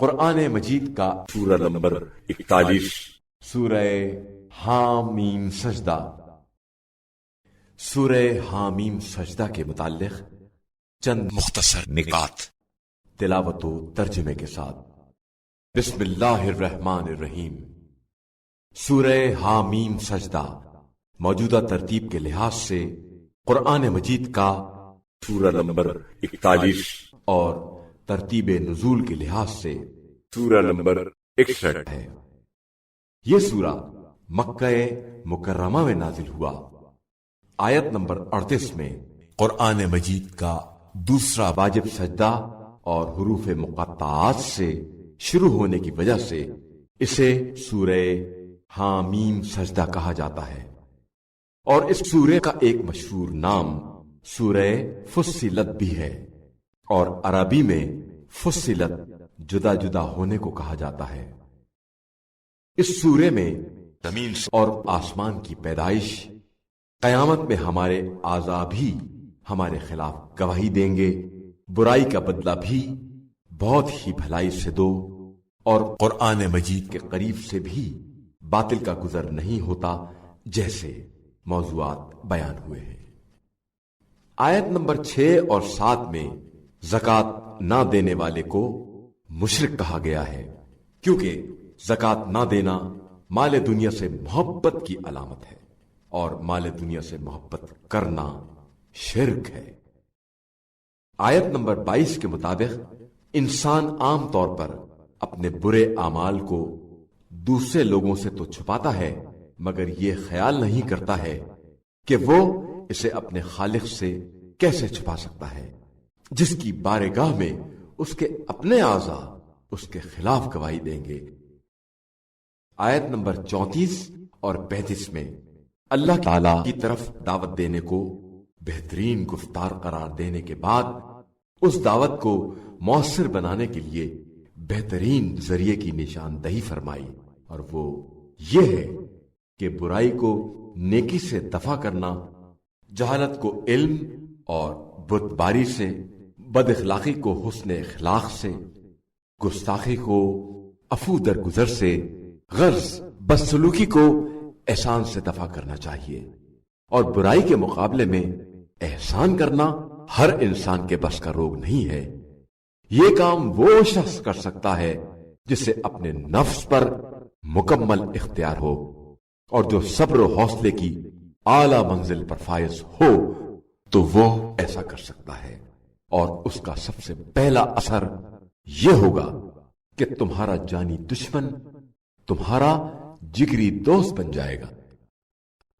قرآن مجید کا سورہ نمبر 41 سورہ حامیم سجدہ۔ سورہ حامیم سجدہ کے متعلق چند مختصر نکات تلاوت و ترجمے کے ساتھ۔ بسم اللہ الرحمن الرحیم۔ سورہ حامیم سجدہ موجودہ ترتیب کے لحاظ سے قرآن مجید کا سورہ نمبر 41 اور ترتیب نزول کے لحاظ سے سورہ نمبر 61 ہے۔ یہ سورہ مکہ مکرمہ میں نازل ہوا۔ آیت نمبر 38 میں قرآن مجید کا دوسرا واجب سجدہ اور حروف مقطعات سے شروع ہونے کی وجہ سے اسے سورہ حامیم سجدہ کہا جاتا ہے، اور اس سورے کا ایک مشہور نام سورہ فصلت بھی ہے، اور عربی میں فصلت جدا جدا ہونے کو کہا جاتا ہے۔ اس سورے میں زمین اور آسمان کی پیدائش، قیامت میں ہمارے اعضاء بھی ہمارے خلاف گواہی دیں گے، برائی کا بدلہ بھی بہت ہی بھلائی سے دو، اور قرآن مجید کے قریب سے بھی باطل کا گزر نہیں ہوتا، جیسے موضوعات بیان ہوئے ہیں۔ آیت نمبر 6 اور 7 میں زکوٰۃ نہ دینے والے کو مشرک کہا گیا ہے، کیونکہ زکوٰۃ نہ دینا مال دنیا سے محبت کی علامت ہے، اور مال دنیا سے محبت کرنا شرک ہے۔ آیت نمبر 22 کے مطابق انسان عام طور پر اپنے برے اعمال کو دوسرے لوگوں سے تو چھپاتا ہے، مگر یہ خیال نہیں کرتا ہے کہ وہ اسے اپنے خالق سے کیسے چھپا سکتا ہے، جس کی بارگاہ میں اس کے اپنے اعضاء اس کے خلاف گواہی دیں گے۔ آیت نمبر 34 اور 35 میں اللہ تعالی کی طرف دعوت دینے کو بہترین گفتار قرار دینے کے بعد اس دعوت کو مؤثر بنانے کے لیے بہترین ذریعے کی نشاندہی فرمائی، اور وہ یہ ہے کہ برائی کو نیکی سے دفع کرنا، جہالت کو علم اور بت باری سے، بد اخلاقی کو حسن اخلاق سے، گستاخی کو عفو درگزر سے، غرض بدسلوکی کو احسان سے دفع کرنا چاہیے، اور برائی کے مقابلے میں احسان کرنا ہر انسان کے بس کا روگ نہیں ہے۔ یہ کام وہ شخص کر سکتا ہے جسے اپنے نفس پر مکمل اختیار ہو، اور جو صبر و حوصلے کی اعلیٰ منزل پر فائز ہو تو وہ ایسا کر سکتا ہے، اور اس کا سب سے پہلا اثر یہ ہوگا کہ تمہارا جانی دشمن تمہارا جگری دوست بن جائے گا۔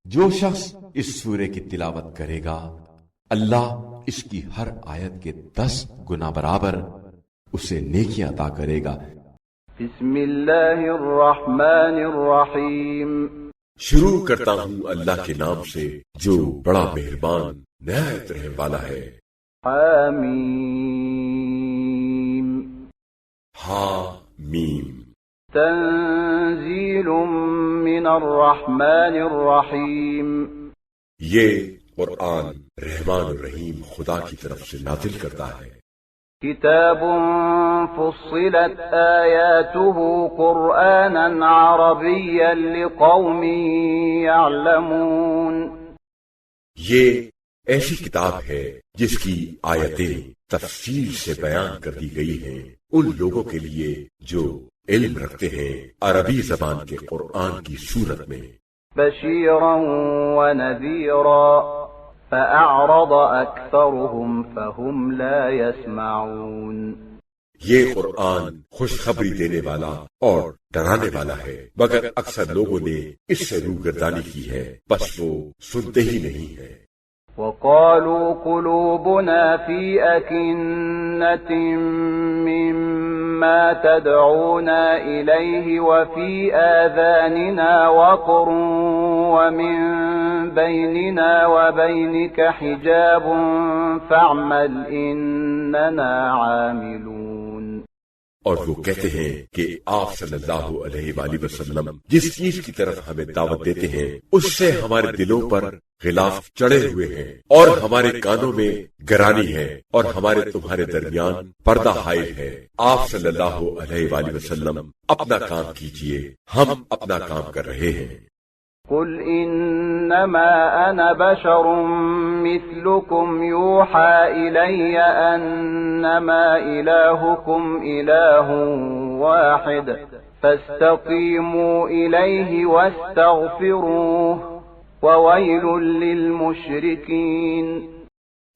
جو شخص اس سورے کی تلاوت کرے گا، اللہ اس کی ہر آیت کے 10 گنا برابر اسے نیکیاں عطا کرے گا۔ بسم اللہ الرحمن الرحیم۔ شروع کرتا ہوں اللہ کے نام سے جو بڑا مہربان نہایت رحم والا ہے۔ حامیم۔ حامیم۔ تنزیل من الرحمن الرحیم۔ یہ قرآن رحمان الرحیم خدا کی طرف سے نازل کرتا ہے۔ کتاب فصلت آیاته قرآنا عربیا لقوم یعلمون۔ یہ ایسی کتاب ہے جس کی آیتیں تفصیل سے بیان کر دی گئی ہیں ان لوگوں کے لیے جو علم رکھتے ہیں عربی زبان کے قرآن کی صورت میں۔ بشیرا ونذیرا فأعرض أكثرهم فهم لا يسمعون۔ یہ قرآن خوشخبری دینے والا اور ڈرانے والا ہے، مگر اکثر لوگوں نے اس سے روگردانی کی ہے، بس وہ سنتے ہی نہیں ہے۔ وقالوا قلوبنا في أكنة مما تدعونا إليه وفي آذاننا وقر ومن بيننا وبينك حجاب فاعمل إننا عاملون۔ اور وہ کہتے ہیں کہ آپ صلی اللہ علیہ وآلہ وسلم جس چیز کی طرف ہمیں دعوت دیتے ہیں اس سے ہمارے دلوں پر غلاف چڑھے ہوئے ہیں اور ہمارے کانوں میں گرانی ہے اور ہمارے تمہارے درمیان پردہ حائل ہے۔ آپ صلی اللہ علیہ وآلہ وسلم اپنا کام کیجئے، ہم اپنا کام کر رہے ہیں۔ قل انما انا بشر مثلكم يوحى الي انما الهكم اله واحد فاستقيموا اليه واستغفروه وويل للمشركين۔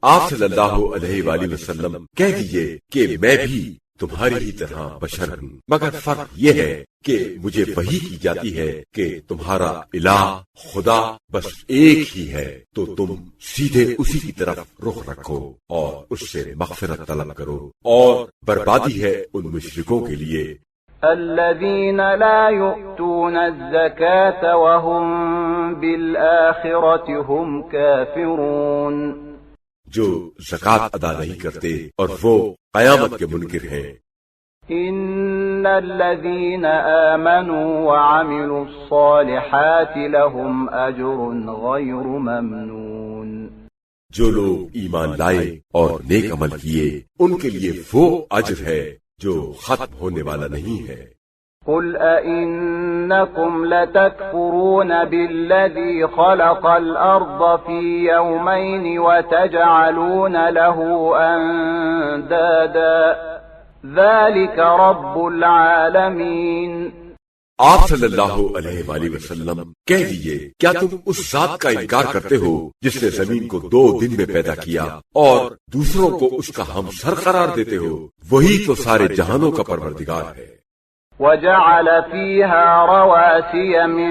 آپ صلی اللہ علیہ وآلہ وسلم کہہ دیجئے کہ میں بھی تمہاری ہی طرح بشر ہوں، مگر فرق یہ ہے کہ مجھے وحی کی جاتی ہے کہ تمہارا الہ خدا بس ایک ہی ہے، تو تم سیدھے اسی کی طرف رخ رکھو اور اس سے مغفرت طلب کرو، اور بربادی ہے ان مشرکوں کے لیے الذين لا يؤتون الزكاة وهم بالآخرة هم كافرون، جو زکوٰۃ ادا نہیں کرتے اور وہ قیامت کے منکر ہیں۔ ان الذين آمنوا وعملوا الصالحات لهم اجر غير ممنون، جو لوگ ایمان لائے اور نیک عمل کیے ان کے لیے وہ اجر ہے جو ختم ہونے والا نہیں ہے۔ قل أئنكم لتكفرون بالذي خلق الأرض في يومين وتجعلون له أندادا ذلك رب العالمين۔ آپ صلی اللہ علیہ وآلہ وسلم کہہ دیجئے کیا تم اس ذات کا انکار کرتے ہو جس نے زمین کو 2 دن میں پیدا کیا اور دوسروں کو اس کا ہمسر قرار دیتے ہو؟ وہی تو سارے جہانوں کا پروردگار ہے۔ وجعل فيها رواسي من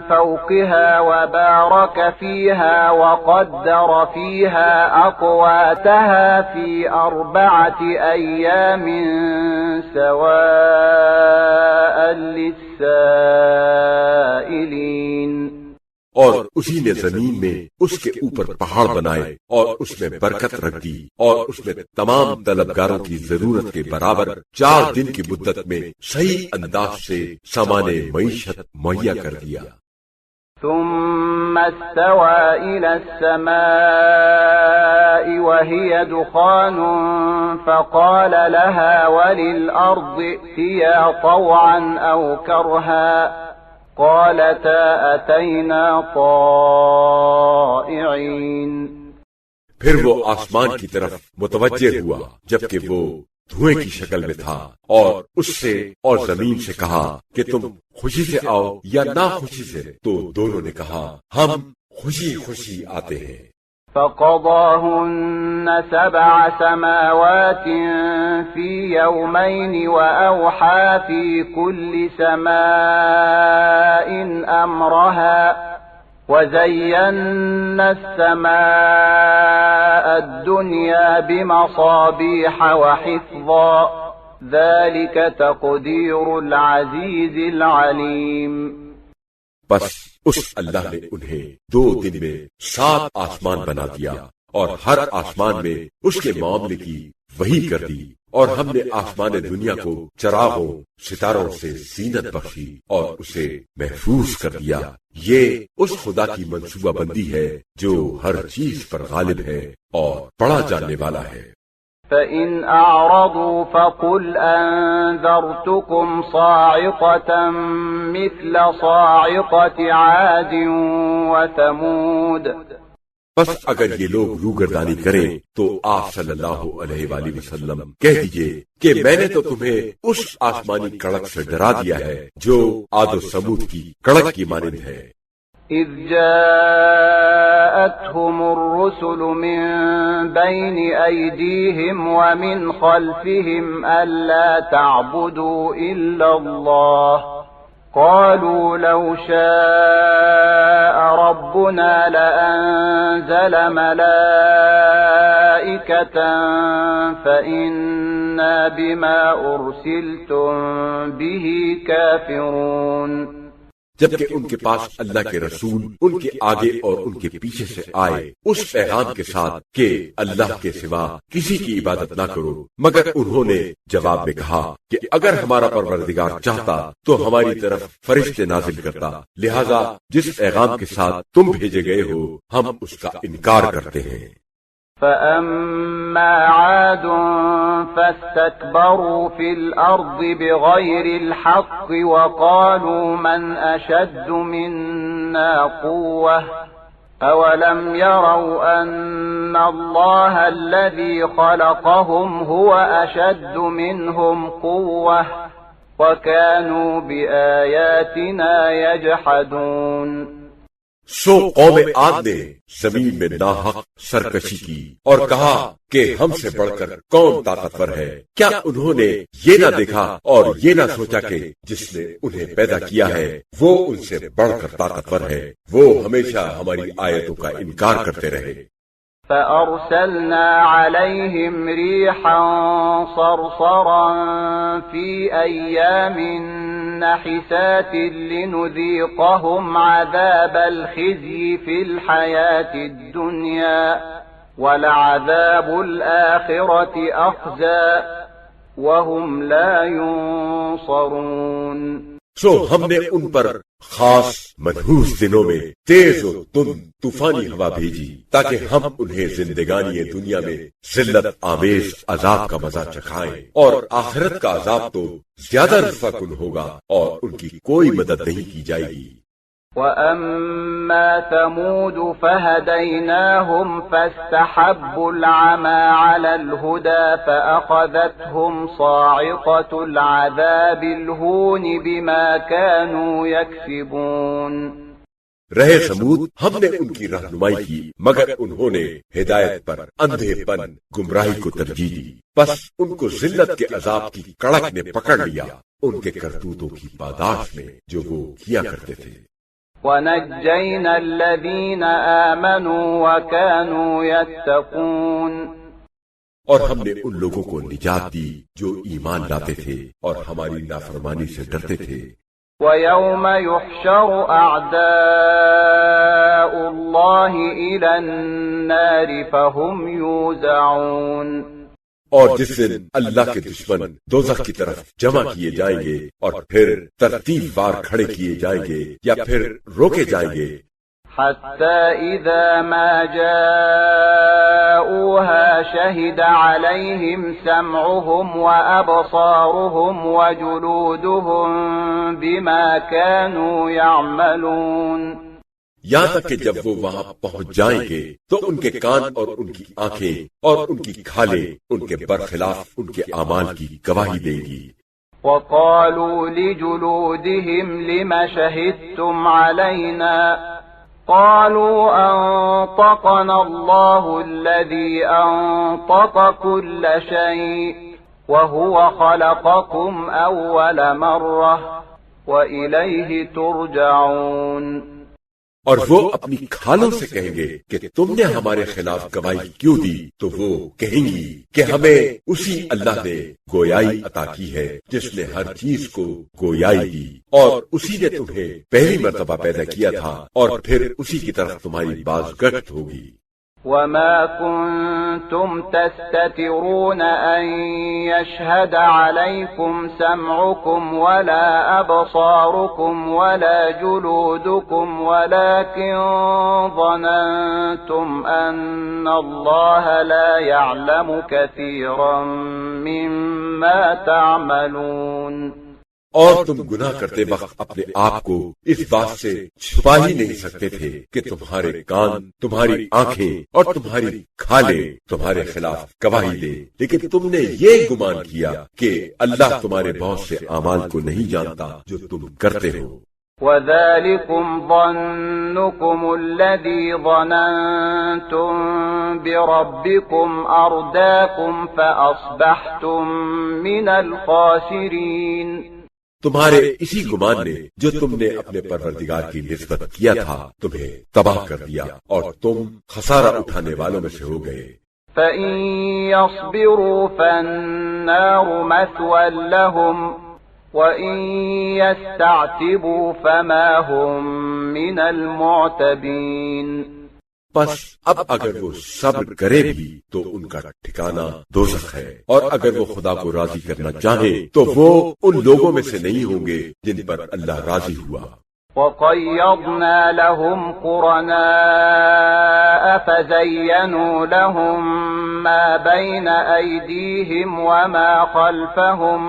فوقها وبارك فيها وقدر فيها أقواتها في 4 أيام سواء للسائلين۔ اور اسی نے زمین میں اس کے اوپر پہاڑ بنائے اور اس میں برکت رکھ دی اور اس میں تمام طلبگاروں کی ضرورت کے برابر 4 دن کی مدت میں صحیح انداز سے سامان معیشت مہیا کر دیا۔ ثم استوى إلى السماء وهي دخان فقال لها وللأرض ائتيا طوعا أو كرها قالتا أتينا طائعين۔ پھر وہ آسمان کی طرف متوجہ ہوا جبکہ وہ دھوئیں کی شکل میں تھا، اور اس سے اور زمین سے کہا کہ تم خوشی سے آؤ یا ناخوشی سے، تو دونوں نے کہا ہم خوشی خوشی آتے ہیں۔ فقضاهن 7 سماوات في يومين وأوحى في كل سماء أمرها وزينا السماء الدنيا بمصابيح وحفظا ذلك تقدير العزيز العليم۔ بس اس اللہ نے انہیں 2 دن میں 7 آسمان بنا دیا اور ہر آسمان میں اس کے معاملے کی وحی کر دی، اور ہم نے آسمان دنیا کو چراغوں ستاروں سے زینت بخشی اور اسے محفوظ کر دیا۔ یہ اس خدا کی منصوبہ بندی ہے جو ہر چیز پر غالب ہے اور بڑا جاننے والا ہے۔ فَإِنْ أَعْرَضُوا فَقُلْ أَنذَرْتُكُمْ صَاعِقَةً مِثْلَ صَاعِقَةِ عَادٍ وَثَمُودَ۔ بس اگر یہ لوگ روگردانی کریں تو آپ صلی اللہ علیہ وآلہ وسلم کہہ دیجئے کہ میں نے تو تمہیں اس آسمانی کڑک سے ڈرا دیا ہے جو عاد و ثمود کی کڑک کی مانند ہے۔ إِذْ جَاءَتْهُمُ الرُّسُلُ مِنْ بَيْنِ أَيْدِيهِمْ وَمِنْ خَلْفِهِمْ أَلَّا تَعْبُدُوا إِلَّا اللَّهَ قَالُوا لَوْ شَاءَ رَبُّنَا لَأَنزَلَ مَلَائِكَةً فَإِنَّا بِمَا أُرْسِلْتُمْ بِهِ كَافِرُونَ۔ جبکہ ان کے پاس اللہ کے رسول ان کے آگے اور ان کے پیچھے سے آئے اس پیغام کے ساتھ کہ اللہ کے سوا کسی کی عبادت نہ کرو، مگر انہوں نے جواب میں کہا کہ اگر ہمارا پروردگار چاہتا تو ہماری طرف فرشتے نازل کرتا، لہذا جس پیغام کے ساتھ تم بھیجے گئے ہو ہم اس کا انکار کرتے ہیں۔ فَأَمَّا عَادٌ فَاسْتَكْبَرُوا فِي الْأَرْضِ بِغَيْرِ الْحَقِّ وَقَالُوا مَنْ أَشَدُّ مِنَّا قُوَّةً أَوَلَمْ يَرَوْا أَنَّ اللَّهَ الَّذِي خَلَقَهُمْ هُوَ أَشَدُّ مِنْهُمْ قُوَّةً وَكَانُوا بِآيَاتِنَا يَجْحَدُونَ۔ سو قوم عاد نے زمین میں ناحق سرکشی کی اور کہا کہ ہم سے بڑھ کر کون طاقتور ہے؟ کیا انہوں نے یہ نہ دیکھا اور یہ نہ سوچا کہ جس نے انہیں پیدا کیا ہے وہ ان سے بڑھ کر طاقتور ہے؟ وہ ہمیشہ ہماری آیتوں کا انکار کرتے رہے۔ فَأَرْسَلْنَا عَلَيْهِمْ رِيحًا صَرْصَرًا فِي أَيَّامٍ نَحِسَاتٍ لِنُذِيقَهُمْ عَذَابَ الْخِزْيِ فِي الْحَيَاةِ الدُّنْيَا وَلَعَذَابُ الْآخِرَةِ أَخْزَىٰ وَهُمْ لَا يُنصَرُونَ۔ سو ہم نے ان پر خاص منحوس دنوں میں تیز و تند طوفانی ہوا بھیجی تاکہ ہم انہیں زندگانی دنیا میں ذلت آمیز عذاب کا مزہ چکھائیں، اور آخرت کا عذاب تو زیادہ رسوا کن ہوگا اور ان کی کوئی مدد نہیں کی جائے گی۔ وَأَمَّا ثَمُودُ فَهَدَيْنَاهُمْ فَاسْتَحَبُّوا الْعَمَى عَلَى الْهُدَى فَأَخَذَتْهُمْ صَاعِقَةُ الْعَذَابِ الْهُونِ بِمَا كَانُوا يَكْسِبُونَ۔ رہے سمود، ہم نے ان کی رہنمائی کی مگر انہوں نے ہدایت پر اندھے پن گمراہی کو ترجیح دی، بس ان کو ذلت کے عذاب کی کڑک نے پکڑ لیا ان کے کرتوتوں کی پاداش میں جو وہ کیا کرتے تھے۔ وَنَجَّيْنَا الَّذِينَ آمَنُوا وَكَانُوا يَتَّقُونَ۔ اور ہم نے ان لوگوں کو نجات دی جو ایمان لاتے تھے اور ہماری نافرمانی سے ڈرتے تھے۔ وَيَوْمَ يُحْشَرُ أَعْدَاءُ اللَّهِ إِلَى النَّارِ فَهُمْ يُوزَعُونَ۔ اور جس دن اللہ کے دشمن دوزخ کی طرف جمع کیے جائیں گے اور پھر ترتیب وار کھڑے کیے جائیں گے یا پھر روکے جائیں گے۔ حَتَّى إِذَا مَا جَاءُوهَا شَهِدَ عَلَيْهِمْ سَمْعُهُمْ وَأَبْصَارُهُمْ وَجُلُودُهُمْ بِمَا كَانُوا يَعْمَلُونَ۔ یہاں تک کہ جب وہ وہاں پہنچ جائیں گے تو ان کے کان اور ان کی آنکھیں اور ان کی کھالیں ان کے برخلاف ان کے اعمال کی گواہی دے گی۔ وَقَالُوا لِجُلُودِهِمْ لِمَ شَهِدتُّمْ عَلَيْنَا قَالُوا أَنطَقَنَا اللَّهُ الَّذِي أَنطَقَ كُلَّ شَيْءٍ وَهُوَ خَلَقَكُمْ أَوَّلَ مَرَّةٍ وَإِلَيْهِ تُرْجَعُونَ۔ اور وہ اپنی کھالوں سے کہیں گے کہ تم نے ہمارے خلاف گواہی کیوں دی؟ تو وہ کہیں گی کہ ہمیں اسی اللہ نے گویائی عطا کی ہے جس نے ہر چیز کو گویائی دی، اور اسی نے تمہیں پہلی مرتبہ پیدا کیا تھا اور پھر اسی کی طرف تمہاری بازگشت ہوگی۔ وَمَا كُنتُمْ تَسْتَتِرُونَ أَن يَشْهَدَ عَلَيْكُمْ سَمْعُكُمْ وَلَا أَبْصَارُكُمْ وَلَا جُلُودُكُمْ وَلَكِنْ ظَنَنْتُمْ أَنَّ اللَّهَ لَا يَعْلَمُ كَثِيرًا مِّمَّا تَعْمَلُونَ۔ اور تم گناہ کرتے وقت اپنے آپ کو اس بات سے چھپا ہی نہیں سکتے تھے کہ تمہارے کان، تمہاری آنکھیں اور تمہاری کھالیں تمہارے خلاف گواہی دے، لیکن تم نے یہ گمان کیا کہ اللہ تمہارے بہت سے اعمال کو نہیں جانتا جو تم کرتے ہو۔ وَذَلِكُمْ ظَنُّكُمُ الَّذِي ظَنَنْتُمْ بِرَبِّكُمْ أَرْدَاكُمْ فَأَصْبَحْتُمْ مِنَ الْخَاسِرِينَ۔ تمہارے اسی گمان نے جو تم نے اپنے پروردگار کی نسبت کیا تھا تمہیں تباہ کر دیا اور تم خسارہ اٹھانے والوں میں سے ہو گئے۔ فَإِن يَصْبِرُوا فَالنَّارُ مَثْوًى لَهُمْ وَإِن يَسْتَعْتِبُوا فَمَا هُمْ مِنَ الْمُعْتَبِينَ پس اب اگر وہ صبر کرے بھی تو ان کا ٹھکانہ دوزخ ہے، اور اگر وہ خدا کو راضی کرنا چاہے تو وہ ان لوگوں میں سے نہیں ہوں گے جن پر اللہ راضی ہوا۔ وَقَيَّضْنَا لَهُمْ قُرَنَاءَ فَزَيَّنُوا لَهُم مَّا بَيْنَ أَيْدِيهِمْ وَمَا خَلْفَهُمْ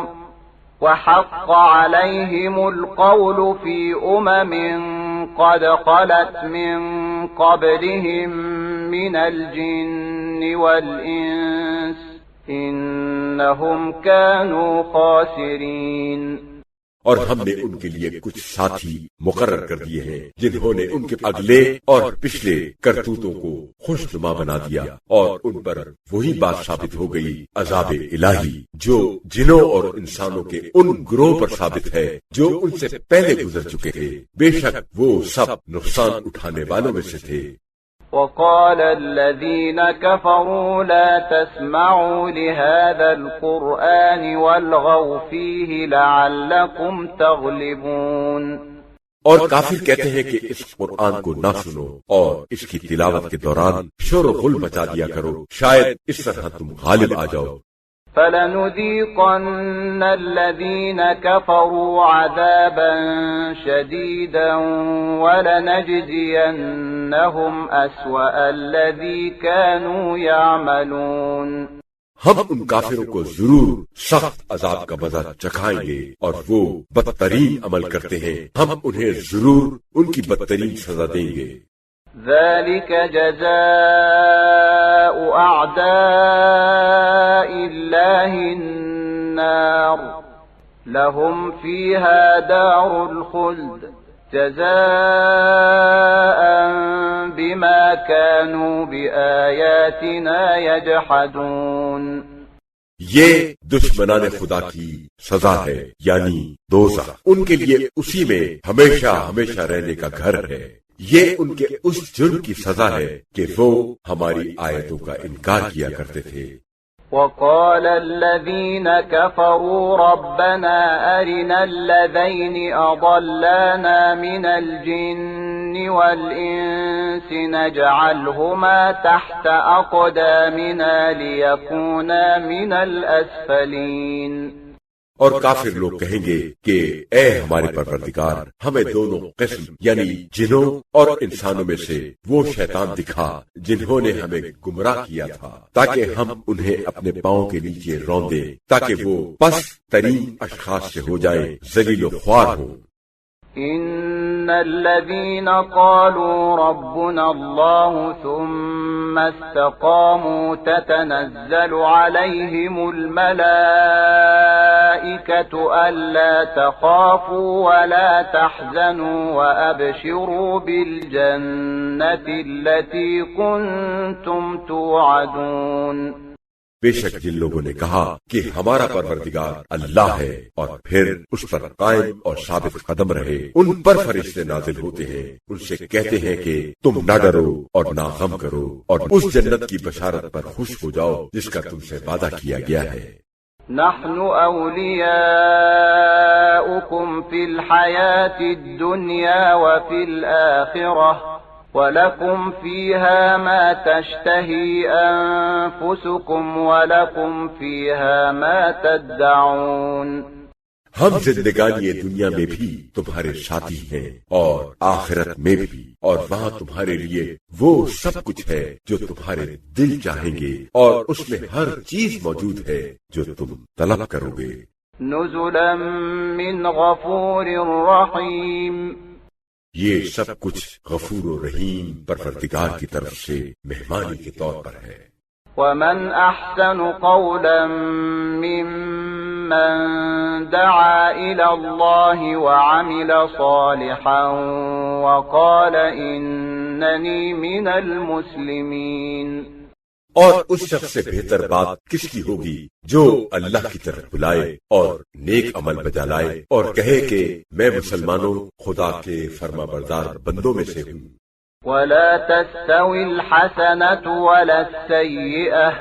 وَحَقَّ عَلَيْهِمُ الْقَوْلُ فِي قَدْ خَلَتْ مِن قَبْلِهِم مِّنَ الْجِنِّ وَالْإِنسِ إِنَّهُمْ كَانُوا خَاسِرِينَ۔ اور ہم نے ان کے لیے کچھ ساتھی مقرر کر دیے ہیں جنہوں نے ان کے اگلے اور پچھلے کرتوتوں کو خوشنما بنا دیا، اور ان پر وہی بات ثابت ہو گئی عذاب الہی جو جنوں اور انسانوں کے ان گروہ پر ثابت ہے جو ان سے پہلے گزر چکے تھے، بے شک وہ سب نقصان اٹھانے والوں میں سے تھے۔ وقال الذين كفروا لا تسمعوا لهذا القرآن والغوا فيه لعلكم تغلبون۔ اور کافر کہتے ہیں کہ اس قرآن کو نہ سنو اور اس کی تلاوت کے دوران شور و غل مچا دیا کرو، شاید اس طرح تم غالب آ جاؤ۔ فَلَنُذِيقَنَّ الَّذِينَ كَفَرُوا عَذَابًا شَدِيدًا وَلَنَجْزِيَنَّهُمْ أَسْوَأَ الَّذِي كَانُوا يَعْمَلُونَ۔ ہم ان کافروں کو ضرور سخت عذاب کا مزہ چکھائیں گے، اور وہ بدترین عمل کرتے ہیں ہم انہیں ضرور ان کی بدترین سزا دیں گے۔ ذلك جزاء أعداء الله النار لهم فيها دار الخلد جزاء بما كانوا بآياتنا يجحدون۔ یہ دشمنان خدا کی سزا ہے، یعنی دوزخ، ان کے لیے اسی میں ہمیشہ ہمیشہ رہنے کا گھر ہے۔ یہ ان کے اس جرم کی سزا ہے کہ وہ ہماری آیتوں کا انکار کیا کرتے تھے۔ وقال الذين كفروا ربنا أرنا الذين أضلانا من الجن والإنس نجعلهما تحت أقدامنا ليكونا من الأسفلين۔ اور کافر لوگ کہیں گے کہ اے ہمارے پروردگار، ہمیں دونوں قسم یعنی جنوں اور انسانوں میں سے وہ شیطان دکھا جنہوں نے ہمیں گمراہ کیا تھا، تاکہ ہم انہیں اپنے پاؤں کے نیچے روندیں، تاکہ وہ پست ترین اشخاص سے ہو جائیں، ذلیل و خوار ہوں۔ إن الذين قالوا ربنا الله ثم استقاموا تتنزل عليهم الملائكة ألا تخافوا ولا تحزنوا وأبشروا بالجنة التي كنتم توعدون۔ بے شک جن لوگوں نے کہا کہ ہمارا پروردگار اللہ ہے اور پھر اس پر قائم اور ثابت قدم رہے، ان پر فرشتے نازل ہوتے ہیں، ان سے کہتے ہیں کہ تم نہ ڈرو اور نہ غم کرو، اور اس جنت کی بشارت پر خوش ہو جاؤ جس کا تم سے وعدہ کیا گیا ہے۔ نحن أولياؤكم في الحياة الدنيا وفي الآخرة وَلَكُمْ فِيهَا مَا تَشْتَهِي أَنفُسُكُمْ وَلَكُمْ فِيهَا مَا تَدَّعُونَ۔ ہم زندگانی دنیا میں بھی تمہارے ساتھی ہیں اور آخرت میں بھی، اور وہاں تمہارے لیے وہ سب کچھ ہے جو تمہارے دل چاہیں گے، اور اس میں ہر چیز موجود ہے جو تم طلب کرو گے۔ نُزُلًا مِّنْ غَفُورٍ رَّحِيمٍ۔ یہ سب کچھ غفور و رحیم پروردگار کی طرف سے مہمانی کے طور پر ہے۔ وَمَنْ أَحْسَنُ قَوْلًا مِّمَّنْ دَعَا إِلَى اللَّهِ وَعَمِلَ صَالِحًا وَقَالَ إِنَّنِي مِنَ الْمُسْلِمِينَ۔ اور اس شخص سے بہتر بات کس کی ہوگی جو اللہ کی طرف بلائے اور نیک عمل بجا لائے اور کہے کہ میں مسلمانوں خدا کے فرما بردار بندوں میں سے ہوں۔ وَلَا تَسْتَوِي الْحَسَنَةُ وَلَا السَّيِّئَةُ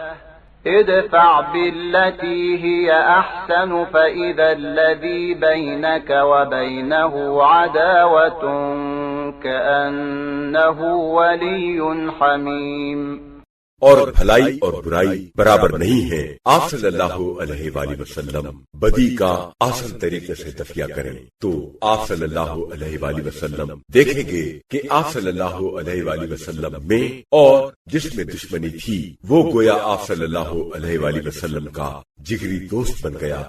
ادفع بالتي هي أحسن فإذا الذي بينك وبينه عداوة كأنه ولي حميم۔ اور بھلائی اور برائی برابر نہیں ہے۔ آپ صلی اللہ علیہ وآلہ وسلم بدی کا آسان طریقے سے دفیع کریں تو آپ صلی اللہ علیہ وآلہ وسلم دیکھیں گے کہ آپ صلی اللہ علیہ وآلہ وسلم میں اور جس میں دشمنی تھی وہ گویا آپ صلی اللہ علیہ وآلہ وسلم کا جگری دوست بن گیا۔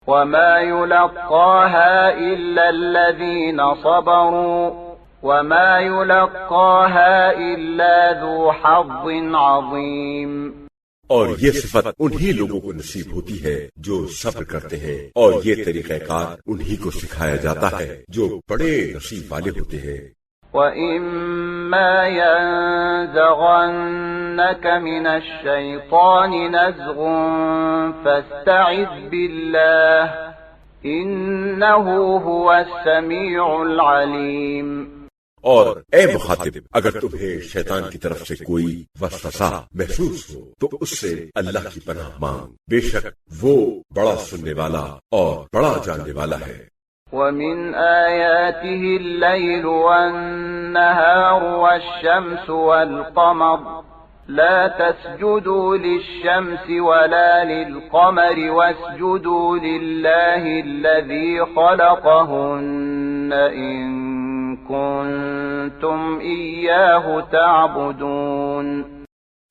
وما يلقاها إلا الذين صبروا وما يلقاها إلا ذو حظ عظيم۔ اور یہ صفت انہی لوگوں کو نصیب ہوتی ہے جو صبر کرتے ہیں، اور یہ طریقہ کار انہی کو سکھایا جاتا ہے جو بڑے نصیب والے ہوتے ہیں۔ وَإِمَّا يَنزَغَنَّكَ مِنَ الشَّيْطَانِ نَزْغٌ فَاسْتَعِذْ بِاللَّهِ إِنَّهُ هُوَ السَّمِيعُ الْعَلِيمُ۔ اور اے مخاطب، اگر تمہیں شیطان کی طرف سے کوئی وسوسہ محسوس ہو تو اس سے اللہ کی پناہ مانگ، بے شک وہ بڑا سننے والا اور بڑا جاننے والا ہے۔ وَمِنْ آيَاتِهِ اللَّيْلُ وَالنَّهَارُ وَالشَّمْسُ وَالْقَمَرُ لَا تَسْجُدُوا لِلشَّمْسِ وَلَا لِلْقَمَرِ وَاسْجُدُوا لِلَّهِ الَّذِي خَلَقَهُنَّ إِن كُنتُمْ إِيَّاهُ تَعْبُدُونَ۔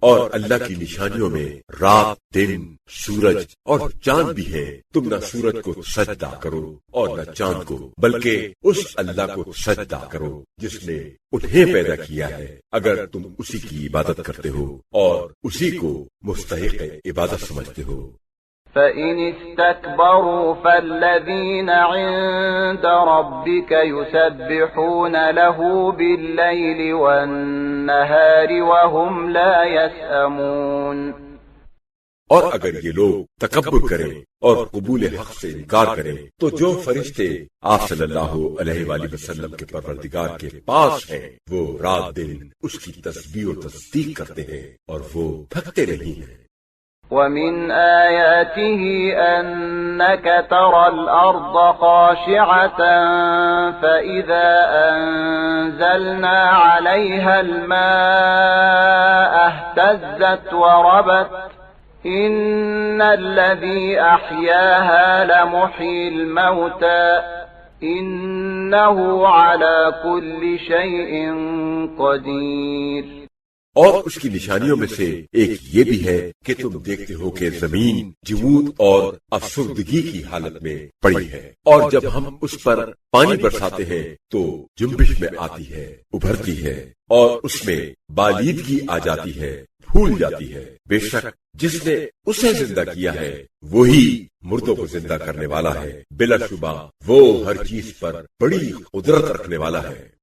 اور اللہ کی نشانیوں میں رات، دن، سورج اور چاند بھی ہے، تم نہ سورج کو سجدہ کرو اور نہ چاند کو، بلکہ اس اللہ کو سجدہ کرو جس نے انہیں پیدا کیا ہے، اگر تم اسی کی عبادت کرتے ہو اور اسی کو مستحق عبادت سمجھتے ہو۔ فَإِنِ اسْتَكْبَرُوا فَالَّذِينَ عِندَ رَبِّكَ يُسَبِّحُونَ لَهُ بِاللَّيْلِ وَالنَّهَارِ وَهُمْ لَا يَسْأَمُونَ۔ اور اگر یہ لوگ تکبر کریں اور قبول حق سے انکار کریں تو جو فرشتے آپ صلی اللہ علیہ وآلہ وسلم کے پروردگار کے پاس ہیں وہ رات دن اس کی تسبیح و تصدیق کرتے ہیں اور وہ تھکتے نہیں ہیں۔ وَمِنْ آيَاتِهِ أَنَّكَ تَرَى الْأَرْضَ خَاشِعَةً فَإِذَا أَنزَلْنَا عَلَيْهَا الْمَاءَ اهْتَزَّتْ وَرَبَتْ إِنَّ الَّذِي أَحْيَاهَا لَمُحْيِي الْمَوْتَى إِنَّهُ عَلَى كُلِّ شَيْءٍ قَدِيرٌ۔ اور اس کی نشانیوں میں سے ایک یہ بھی ہے کہ تم دیکھتے ہو کہ زمین جمود اور افسردگی کی حالت میں پڑی ہے، اور جب ہم اس پر پانی برساتے ہیں تو جنبش میں آتی ہے، ابھرتی ہے، اور اس میں بالیدگی آ جاتی ہے، پھول جاتی ہے۔ بے شک جس نے اسے زندہ کیا ہے وہی مردوں کو زندہ کرنے والا ہے، بلا شبہ وہ ہر چیز پر بڑی قدرت رکھنے والا ہے۔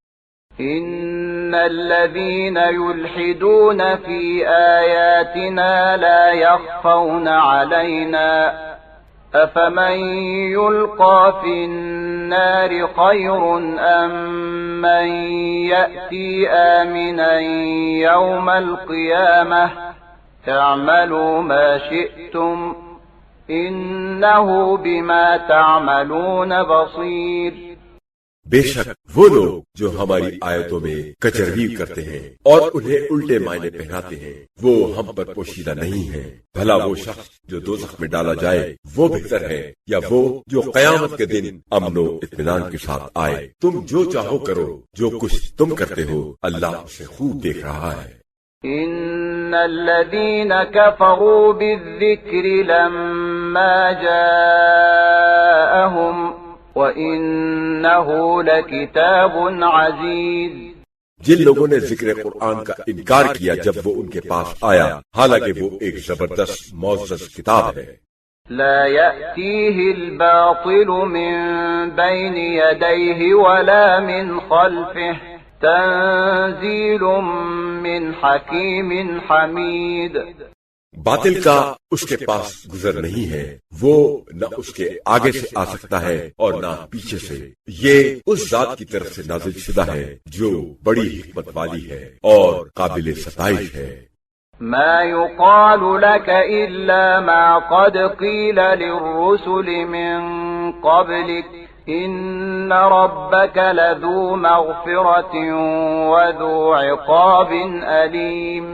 إِنَّ الَّذِينَ يُلْحِدُونَ فِي آيَاتِنَا لَا يَخْفَوْنَ عَلَيْنَا أَفَمَن يُلْقَى فِي النَّارِ خَيْرٌ أَم مَّن يَأْتِي آمِنًا يَوْمَ الْقِيَامَةِ اعْمَلُوا مَا شِئْتُمْ إِنَّهُ بِمَا تَعْمَلُونَ بَصِيرٌ۔ بے شک وہ لوگ جو ہماری آیتوں میں کچروی کرتے ہیں اور انہیں الٹے معنی پہناتے ہیں وہ ہم پر پوشیدہ نہیں ہیں۔ بھلا وہ شخص جو دوزخ میں ڈالا جائے وہ بہتر ہے یا وہ جو قیامت کے دن امن و اطمینان کے ساتھ آئے؟ تم جو چاہو کرو، جو کچھ تم کرتے ہو اللہ اسے خوب دیکھ رہا ہے۔ إِنَّ الَّذِينَ كَفَرُوا بِالذِّكْرِ لَمَّا جَاءَهُمْ وَإِنَّهُ لَكِتَابٌ عَزِيزٌ۔ جن لوگوں نے ذکر قرآن کا انکار کیا جب وہ ان کے پاس آیا، حالانکہ وہ ایک زبردست معزز کتاب ہے۔ لا يأتيه الباطل من بين يديه ولا من خلفه تنزيل من حكيم حميد۔ باطل کا اس کے پاس گزر نہیں ہے، وہ نہ اس کے آگے سے آ سکتا ہے اور نہ پیچھے سے، یہ اس ذات کی طرف سے نازل شدہ ہے جو بڑی حکمت والی ہے اور قابل ستائش ہے۔ ما يقال لك إلا ما قد قيل للرسل من قبلك إن ربك لذو مغفرة وذو عقاب أليم۔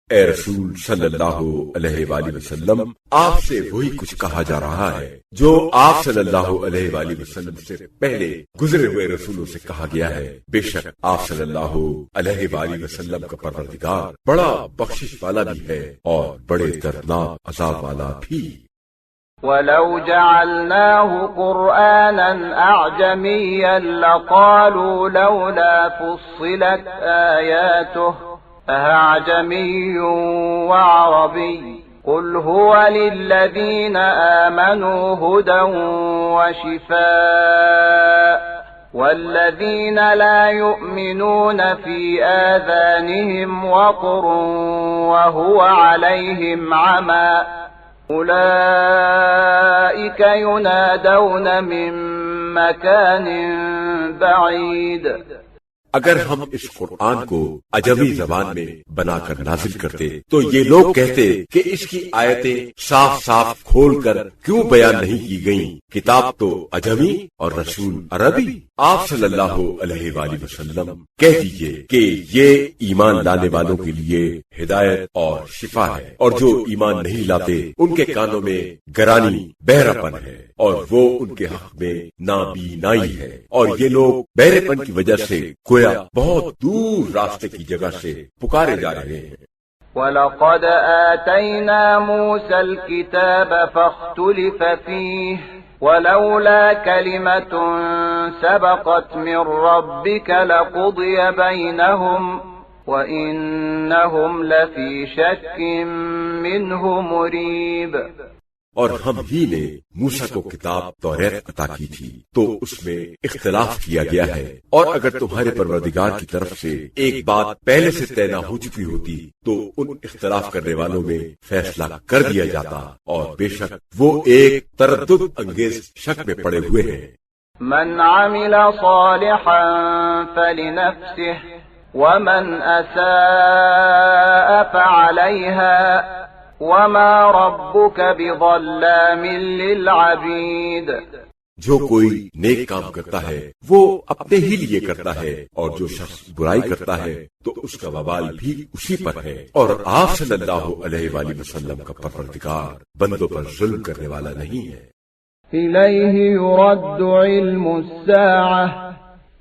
اے رسول صلی اللہ علیہ وآلہ وسلم، آپ سے وہی کچھ کہا جا رہا ہے جو آپ صلی اللہ علیہ وآلہ وسلم سے پہلے گزرے ہوئے رسولوں سے کہا گیا ہے۔ بے شک آپ صلی اللہ علیہ وآلہ وسلم کا پروردگار بڑا بخشش والا بھی ہے اور بڑے دردناک عذاب والا بھی۔ وَلَوْ جَعَلْنَاهُ قُرْآنًا أَعْجَمِيًّا لَقَالُوا لَوْلَا فُصِّلَتْ آيَاتُهُ أَأَعْجَمِيٌّ وَعَرَبِيٌّ قُلْ هُوَ لِلَّذِينَ آمَنُوا هُدًى وَشِفَاءٌ وَالَّذِينَ لَا يُؤْمِنُونَ فِي آذَانِهِمْ وَقْرٌ وَهُوَ عَلَيْهِمْ عَمًى أُولَئِكَ يُنَادَوْنَ مِن مَّكَانٍ بَعِيدٍ۔ اگر ہم اس قرآن کو عجمی زبان میں بنا کر نازل کرتے تو یہ لوگ کہتے کہ اس کی آیتیں صاف صاف کھول کر کیوں بیان نہیں کی گئیں، کتاب تو عجمی اور رسول عربی۔ آپ صلی اللہ علیہ وآلہ وسلم کہہ دیجئے کہ یہ ایمان لانے والوں کے لیے ہدایت اور شفا ہے، اور جو ایمان نہیں لاتے ان کے کانوں میں گرانی بہراپن ہے، اور وہ ان کے حق میں نابینائی ہے، اور یہ لوگ بہرے پن کی وجہ سے گویا بہت دور راستے کی جگہ سے پکارے جا رہے ہیں۔ وَلَقَدْ آتَيْنَا مُوسَى الْكِتَابَ فَاخْتُلِفَ فِيهِ وَلَوْلَا كَلِمَةٌ سَبَقَتْ مِنْ رَبِّكَ لَقُضِيَ بَيْنَهُمْ وَإِنَّهُمْ لَفِي شَكٍّ مِّنْهُ مُرِيبٍ۔ اور ہم ہی نے موسیٰ کو کتاب توریت عطا کی تھی تو اس میں اختلاف کیا گیا ہے، اور اگر تمہارے پروردگار کی طرف سے ایک بات پہلے سے طے نہ ہو چکی ہوتی تو ان اختلاف کرنے والوں میں فیصلہ کر دیا جاتا، اور بے شک وہ ایک تردد انگیز شک میں پڑے ہوئے ہیں۔ من عمل صالحا فلنفسه ومن اساء فعليها وما ربك بظلام للعبید۔ جو کوئی نیک کام کرتا ہے وہ اپنے ہی لیے کرتا ہے، اور جو شخص برائی کرتا ہے تو اس کا وبال بھی اسی پر ہے، اور آپ صلی اللہ علیہ وآلہ وسلم کا پروردگار بندوں پر ظلم کرنے والا نہیں ہے۔ إليه يرد علم الساعة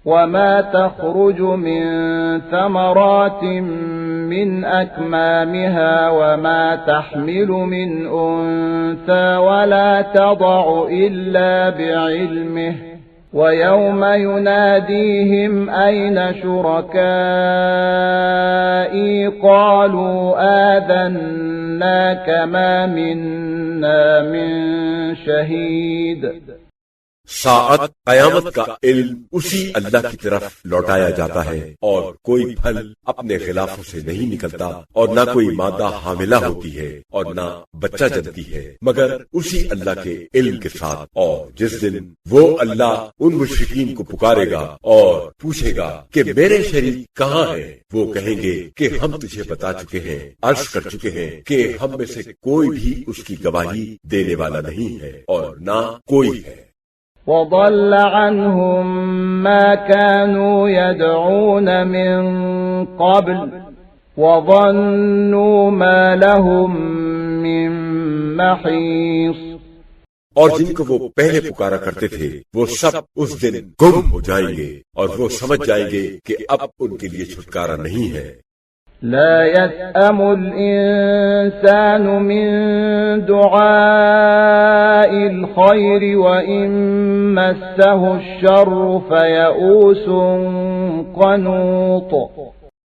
وما تخرج من ثمرات من أكمامها وما تحمل من أنثى ولا تضع إلا بعلمه ويوم يناديهم أين شركائي قالوا آذناك ما منا من شهيد۔ ساعت قیامت کا علم اسی اللہ کی طرف لوٹایا جاتا ہے، اور کوئی پھل اپنے غلافوں سے نہیں نکلتا، اور نہ کوئی مادہ حاملہ ہوتی ہے اور نہ بچہ جنتی ہے، مگر اسی اللہ کے علم کے ساتھ۔ اور جس دن وہ اللہ ان مشرکین کو پکارے گا اور پوچھے گا کہ میرے شریک کہاں ہیں، وہ کہیں گے کہ ہم تجھے بتا چکے ہیں، عرض کر چکے ہیں کہ ہم میں سے کوئی بھی اس کی گواہی دینے والا نہیں ہے اور نہ کوئی ہے۔ وضل عنهم ما كانوا يدعون من قبل وظنوا ما لهم من محيص۔ اور جن کو وہ پہلے پکارا کرتے تھے وہ سب اس دن گم ہو جائیں گے، اور وہ سمجھ جائیں گے کہ اب ان کے لیے چھٹکارا نہیں ہے۔ لا يسأم الإنسان من دعاء الخير وإن مسه الشر فيئوس قنوط۔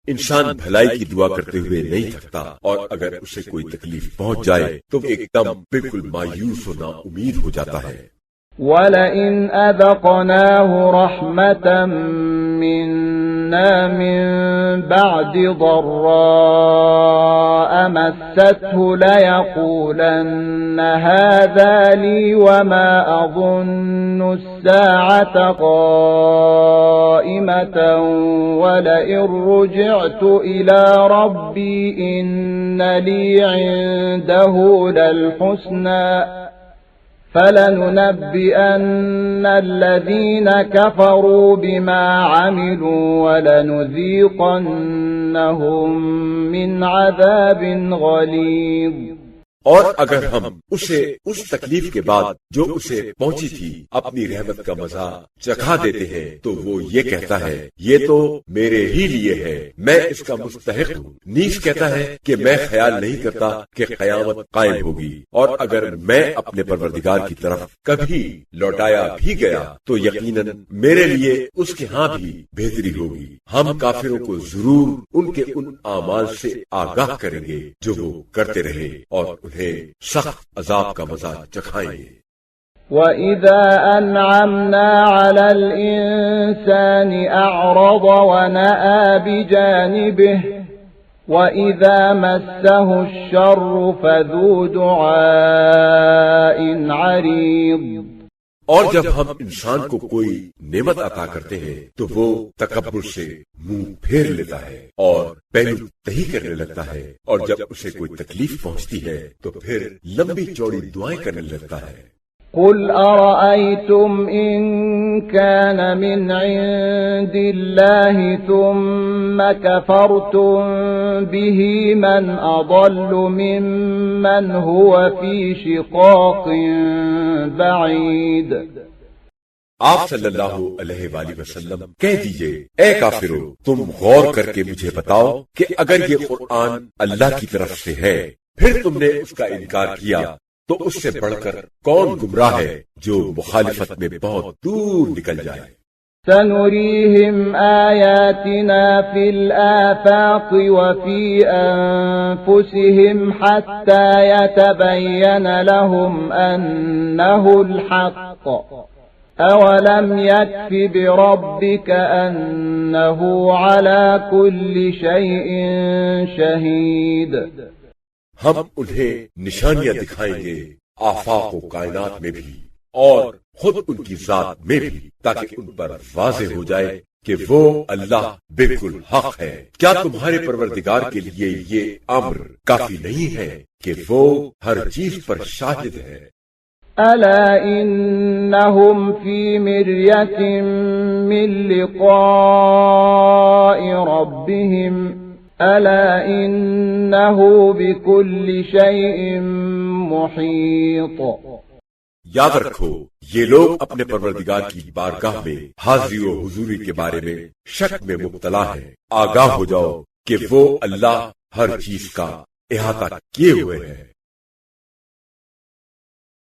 انسان بھلائی کی دعا کرتے ہوئے نہیں تھکتا، اور اگر اسے کوئی تکلیف پہنچ جائے تو ایک دم بالکل مایوس و نا امید ہو جاتا ہے۔ وَلَئِنْ أَذَقْنَاهُ رَحْمَةً مِّنَّا من بعد ضراء مسته ليقولن هذا لي وما أظن الساعة قائمة ولئن رجعت إلى ربي إن لي عنده للحسنى فلننبئن الذين كفروا بما عملوا ولنذيقنهم من عذاب غليظ۔ اور اگر ہم اسے اس تکلیف کے بعد جو اسے پہنچی تھی اپنی رحمت کا مزہ چکھا دیتے ہیں تو وہ یہ کہتا ہے یہ تو میرے ہی لیے ہے، میں اس کا مستحق ہوں۔ نیز کہتا ہے کہ میں خیال نہیں کرتا کہ قیامت قائم ہوگی، اور اگر میں اپنے پروردگار کی طرف کبھی لوٹایا بھی گیا تو یقیناً میرے لیے اس کے ہاں بھی بہتری ہوگی۔ ہم کافروں کو ضرور ان کے ان اعمال سے آگاہ کریں گے جو وہ کرتے رہے، اور انہیں سخت عذاب کا مزہ چکھائیں گے۔ وَإِذَا أَنْعَمْنَا عَلَى الْإِنسَانِ أَعْرَضَ وَنَأَى بِجَانِبِهِ وَإِذَا مَسَّهُ الشَّرُّ فَذُو دُعَاءٍ عَرِيضٍ۔ اور جب ہم انسان کو کوئی نعمت عطا کرتے ہیں تو وہ تکبر سے منہ پھیر لیتا ہے اور پہلو تہی کرنے لگتا ہے، اور جب اسے کوئی تکلیف پہنچتی ہے تو پھر لمبی چوڑی دعائیں کرنے لگتا ہے۔ قُلْ أَرَأَيْتُمْ إِن كَانَ مِنْ عِندِ اللَّهِ ثُمَّ كَفَرْتُمْ بِهِ مَنْ أَضَلُّ مِمَّنْ هُوَ فِي شِقَاقٍ بَعِيدٍ۔ آپ صلی اللہ علیہ وآلہ وسلم کہہ دیجئے اے کافرو، تم غور کر کے مجھے بتاؤ کہ اگر یہ قرآن اللہ کی طرف سے ہے پھر تم نے اس کا انکار کیا تو اس سے بڑھ کر کون گمراہ ہے جو مخالفت میں بہت دور نکل جائے۔ سَنُرِيهِمْ آيَاتِنَا فِي الْآفَاقِ وَفِي أَنفُسِهِمْ حَتَّى يَتَبَيَّنَ لَهُمْ أَنَّهُ الْحَقُّ أَوَلَمْ يَكْفِ بِرَبِّكَ أَنَّهُ عَلَى كُلِّ شَيْءٍ شَهِيدٌ۔ ہم انہیں نشانیاں دکھائیں گے آفاق و کائنات میں بھی اور خود ان کی ذات میں بھی، تاکہ ان پر واضح ہو جائے کہ وہ اللہ بالکل حق ہے۔ کیا تمہارے پروردگار کے لیے یہ امر کافی نہیں ہے کہ وہ ہر چیز پر شاہد ہے؟ أَلَا إِنَّهُمْ فِي مِرْيَةٍ مِّن لِقَاءِ رَبِّهِمْ أَلَا إِنَّهُ بِكُلِّ شَيْءٍ مُحِيطٌ۔ یاد رکھو یہ لوگ اپنے پروردگار کی بارگاہ میں حاضری و حضوری کے بارے میں شک میں مبتلا ہیں۔ آگاہ ہو جاؤ کہ وہ اللہ ہر چیز کا احاطہ کیے ہوئے ہے۔